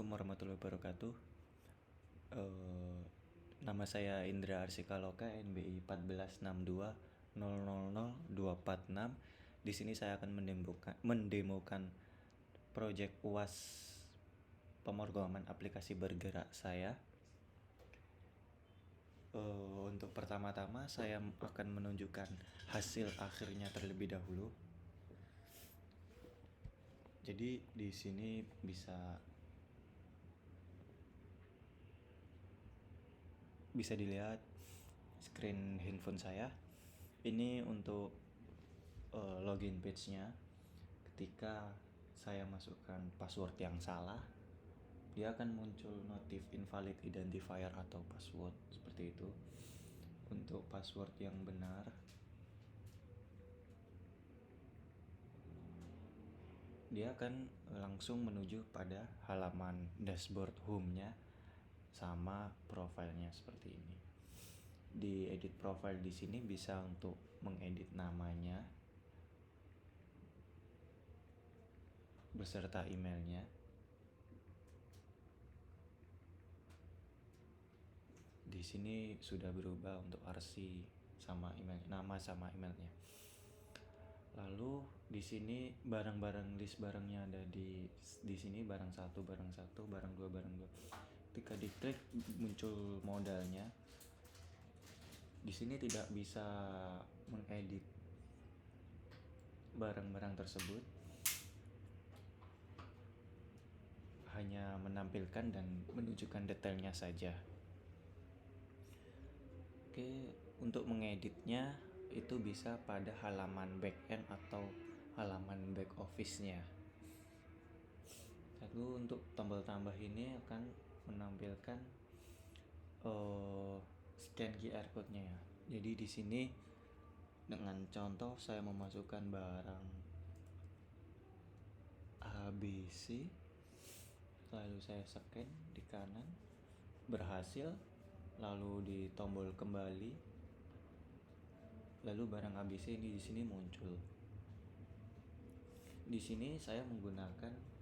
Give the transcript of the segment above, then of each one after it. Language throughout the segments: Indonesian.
Assalamualaikum warahmatullahi wabarakatuh. Eh, Nama saya Indra Arsikaloka, NBI 14620000246. Di sini saya akan mendemokan proyek UAS pemrograman aplikasi bergerak saya. Untuk pertama-tama saya akan menunjukkan hasil akhirnya terlebih dahulu. Jadi di sini bisa dilihat screen handphone saya. Ini untuk login page-nya. Ketika saya masukkan password yang salah, dia akan muncul notif invalid identifier atau password seperti itu. Untuk password yang benar, dia akan langsung menuju pada halaman dashboard home-nya sama profilnya seperti ini. Di edit profile di sini bisa untuk mengedit namanya beserta emailnya. Di sini sudah berubah untuk RC sama email, nama sama emailnya. Lalu di sini list barangnya ada di sini, barang 1, barang 1, barang 2, barang 2. Ketika diklik muncul modalnya. Di sini tidak bisa mengedit barang-barang tersebut. Hanya menampilkan dan menunjukkan detailnya saja. Oke, untuk mengeditnya itu bisa pada halaman backend atau halaman back office-nya. Lalu untuk tombol tambah ini akan menampilkan scan QR code-nya ya. Jadi di sini dengan contoh saya memasukkan barang ABC, lalu saya scan di kanan, berhasil, lalu di tombol kembali, lalu barang ABC ini di sini muncul. Di sini saya menggunakan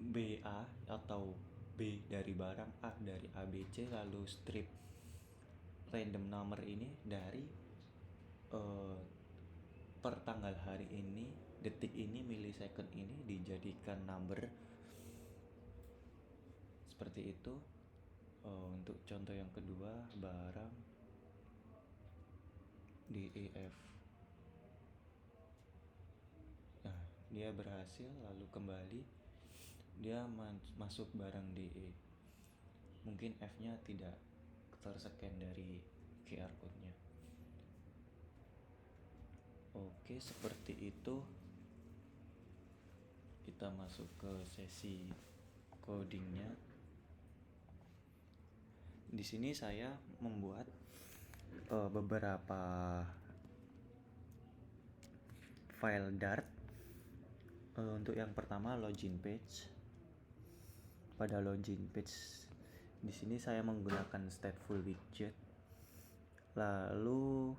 BA atau B dari barang, A dari ABC, lalu strip random number ini dari per tanggal hari ini, detik ini, millisecond ini dijadikan number seperti itu. Untuk contoh yang kedua, barang DEF. Nah, dia berhasil, lalu kembali, dia masuk barang DE. Mungkin F-nya tidak terscan dari QR code-nya. Oke, seperti itu. Kita masuk ke sesi codingnya. Di sini saya membuat beberapa file Dart. Untuk yang pertama, login page. Pada login page di sini saya menggunakan stateful widget, lalu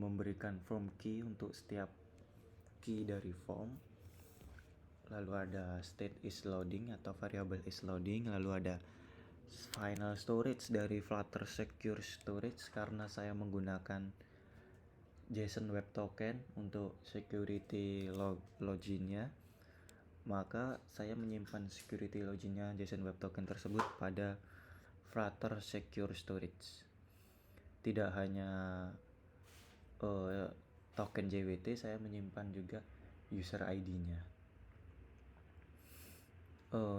memberikan form key untuk setiap key dari form. Lalu ada state is loading atau variable is loading. Lalu ada final storage dari Flutter Secure Storage karena saya menggunakan JSON Web Token untuk security loginnya, maka saya menyimpan security loginnya JSON Web Token tersebut pada Flutter Secure Storage. Tidak hanya token JWT, saya menyimpan juga user ID-nya.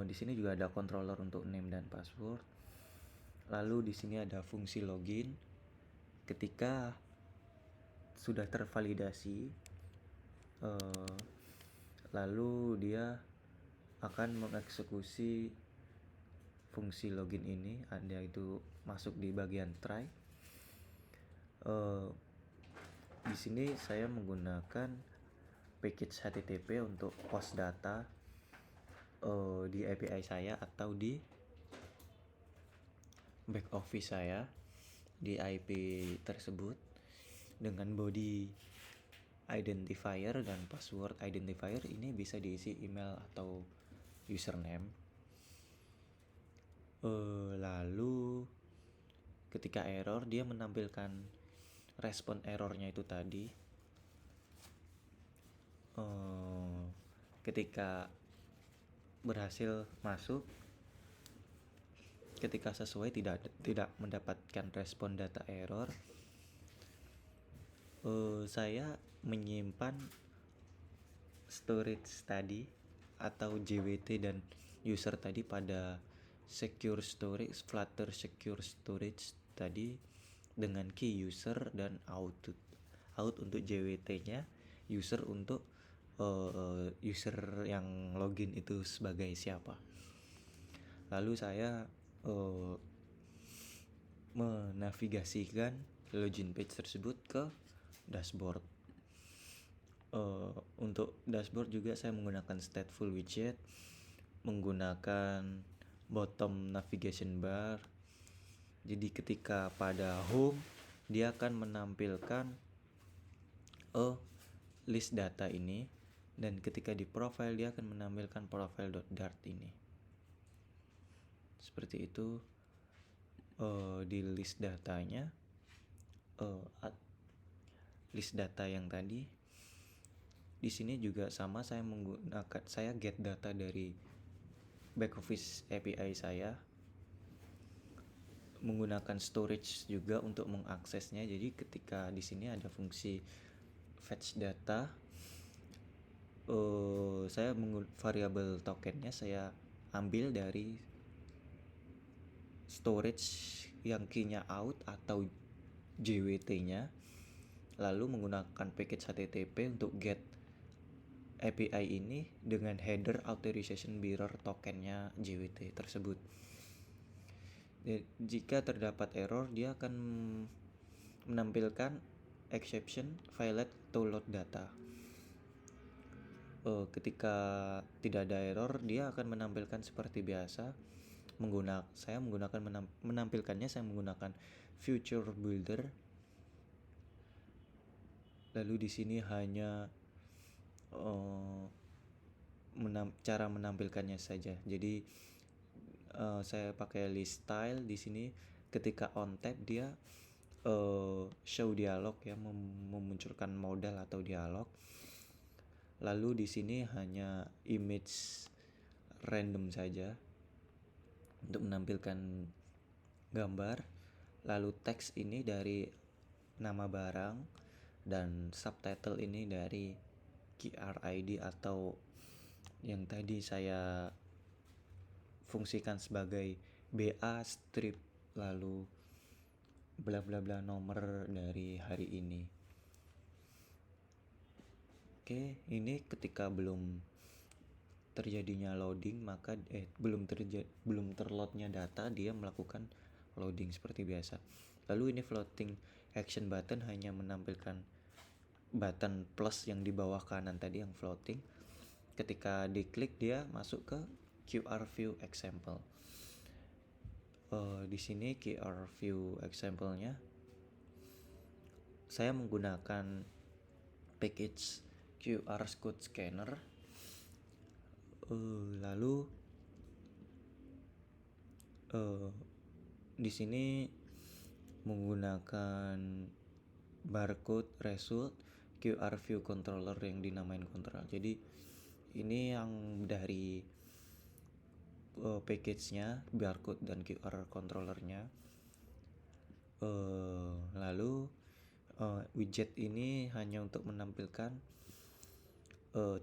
Di sini juga ada controller untuk name dan password. Lalu di sini ada fungsi login. Ketika sudah tervalidasi, lalu dia akan mengeksekusi fungsi login ini. Ada itu masuk di bagian try. Di sini saya menggunakan package HTTP untuk post data di API saya atau di back office saya di IP tersebut dengan body identifier dan password identifier ini bisa diisi email atau username. Lalu ketika error dia menampilkan respon errornya itu tadi. Ketika berhasil masuk, ketika sesuai tidak mendapatkan respon data error, saya menyimpan storage tadi atau JWT dan user tadi pada secure storage, Flutter secure storage tadi dengan key user dan out untuk JWT-nya, user untuk user yang login itu sebagai siapa. Lalu saya menavigasikan login page tersebut ke dashboard. Untuk dashboard juga saya menggunakan stateful widget, menggunakan bottom navigation bar. Jadi ketika pada home dia akan menampilkan list data ini, dan ketika di profile dia akan menampilkan profile.dart ini. Seperti itu. Di list datanya, list data yang tadi di sini juga sama, saya get data dari back office API saya, menggunakan storage juga untuk mengaksesnya. Jadi ketika di sini ada fungsi fetch data, saya variable tokennya saya ambil dari storage yang key-nya out atau JWT-nya, lalu menggunakan package HTTP untuk get API ini dengan header authorization bearer tokennya JWT tersebut. Jika terdapat error, dia akan menampilkan exception violate to load data. Ketika tidak ada error, dia akan menampilkan seperti biasa. Saya menampilkannya saya menggunakan future builder. Lalu di sini hanya cara menampilkannya saja. Jadi saya pakai list style di sini. Ketika on tab dia show dialog ya, memunculkan modal atau dialog. Lalu di sini hanya image random saja untuk menampilkan gambar. Lalu teks ini dari nama barang, dan subtitle ini dari KRID atau yang tadi saya fungsikan sebagai BA strip, lalu bla bla bla nomor dari hari ini. Oke, ini ketika belum terjadinya loading, maka belum terloadnya data, dia melakukan loading seperti biasa. Lalu ini floating action button hanya menampilkan button plus yang di bawah kanan tadi yang floating. Ketika diklik dia masuk ke QR view example. Di sini QR view example-nya saya menggunakan package QR code scanner. Lalu di sini menggunakan barcode result QR view controller yang dinamain control. Jadi ini yang dari package-nya, barcode dan QR controllernya. Lalu widget ini hanya untuk menampilkan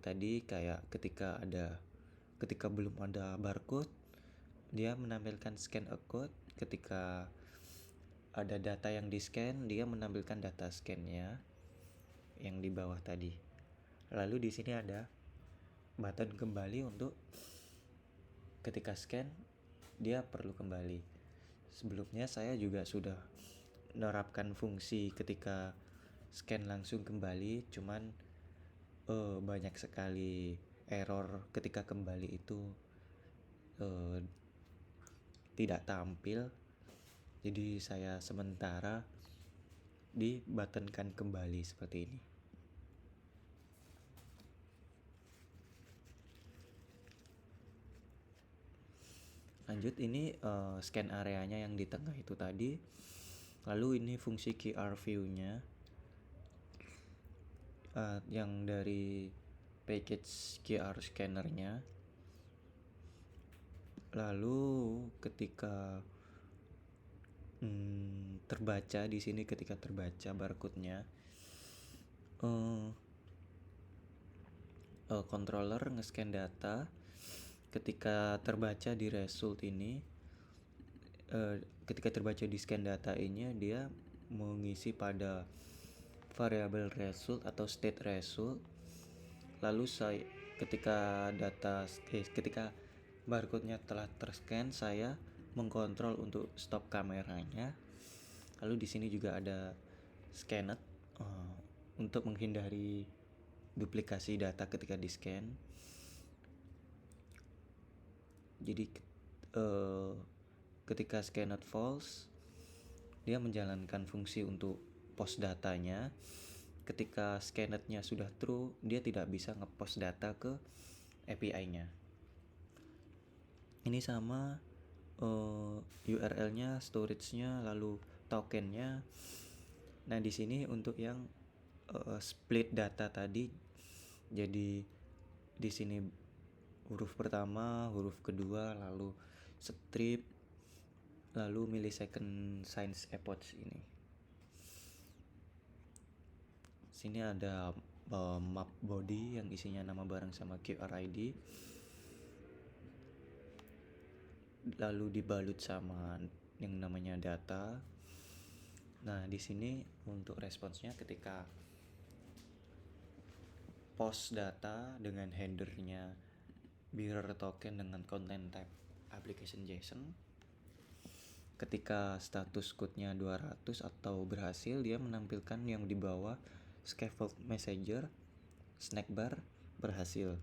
tadi kayak ketika belum ada barcode, dia menampilkan scan a code. Ketika ada data yang di scan, dia menampilkan data scan-nya yang di bawah tadi. Lalu di sini ada button kembali untuk ketika scan dia perlu kembali. Sebelumnya saya juga sudah menerapkan fungsi ketika scan langsung kembali, cuman banyak sekali error ketika kembali itu tidak tampil. Jadi saya sementara di buttonkan kembali seperti ini. Lanjut, ini scan areanya yang di tengah itu tadi. Lalu ini fungsi QR view-nya yang dari package QR scanner-nya. Lalu ketika terbaca di sini, ketika terbaca barcode-nya, controller nge-scan data. Ketika terbaca di result ini, ketika terbaca di scan data ini, dia mengisi pada variable result atau state result. Lalu ketika barcode-nya telah terscan, saya mengkontrol untuk stop kameranya. Lalu di sini juga ada scanner untuk menghindari duplikasi data ketika di scan. Jadi ketika scanner false, dia menjalankan fungsi untuk post datanya. Ketika scannernya sudah true, dia tidak bisa ngepost data ke API-nya. Ini sama URL-nya, storage-nya, lalu token-nya. Nah, di sini untuk yang split data tadi, jadi di sini huruf pertama, huruf kedua, lalu strip, lalu millisecond signs epoch ini. Sini ada map body yang isinya nama barang sama QR ID. Lalu dibalut sama yang namanya data. Nah, di sini untuk responsnya ketika post data dengan headernya mirror token dengan content type application JSON. Ketika status code-nya 200 atau berhasil, dia menampilkan yang di bawah scaffold messenger snack bar berhasil.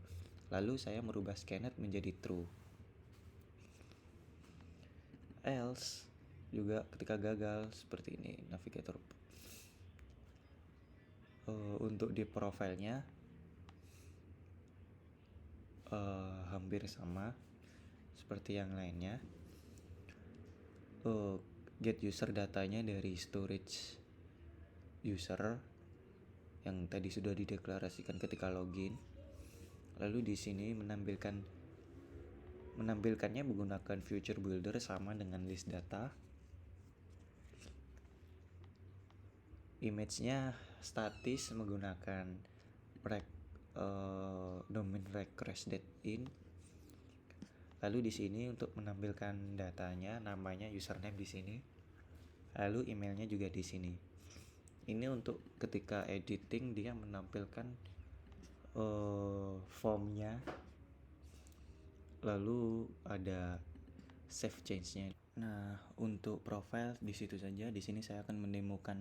Lalu saya merubah scanner menjadi true. Else juga ketika gagal seperti ini navigator. Untuk di profilnya hampir sama seperti yang lainnya. Get user datanya dari storage user yang tadi sudah dideklarasikan ketika login. Lalu di sini menampilkannya menggunakan future builder sama dengan list data. Image-nya statis menggunakan domain request date in. Lalu di sini untuk menampilkan datanya, namanya username di sini. Lalu emailnya juga di sini. Ini untuk ketika editing dia menampilkan formnya. Lalu ada save change-nya. Nah, untuk profile di situ saja. Di sini saya akan menemukan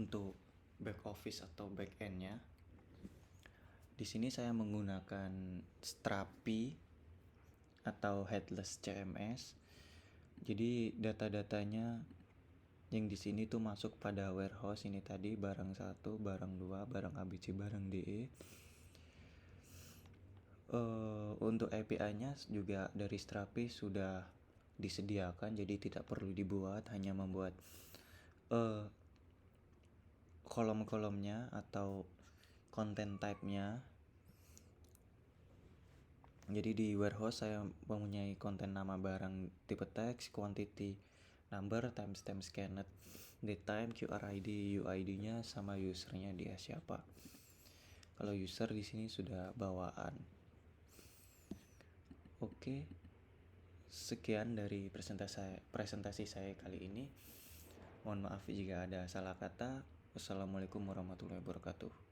untuk back office atau back end-nya. Di sini saya menggunakan Strapi atau headless CMS. Jadi data-datanya yang di sini tuh masuk pada warehouse ini tadi, barang 1, barang 2, barang ABC, barang DE. Untuk API-nya juga dari Strapi sudah disediakan, jadi tidak perlu dibuat, hanya membuat kolom-kolomnya atau content type-nya. Jadi di warehouse saya mempunyai konten nama barang tipe teks, quantity, number, timestamp scanned, date time, QR ID, UID-nya sama usernya dia siapa. Kalau user di sini sudah bawaan. Oke. Sekian dari presentasi saya kali ini. Mohon maaf jika ada salah kata. Wassalamualaikum warahmatullahi wabarakatuh.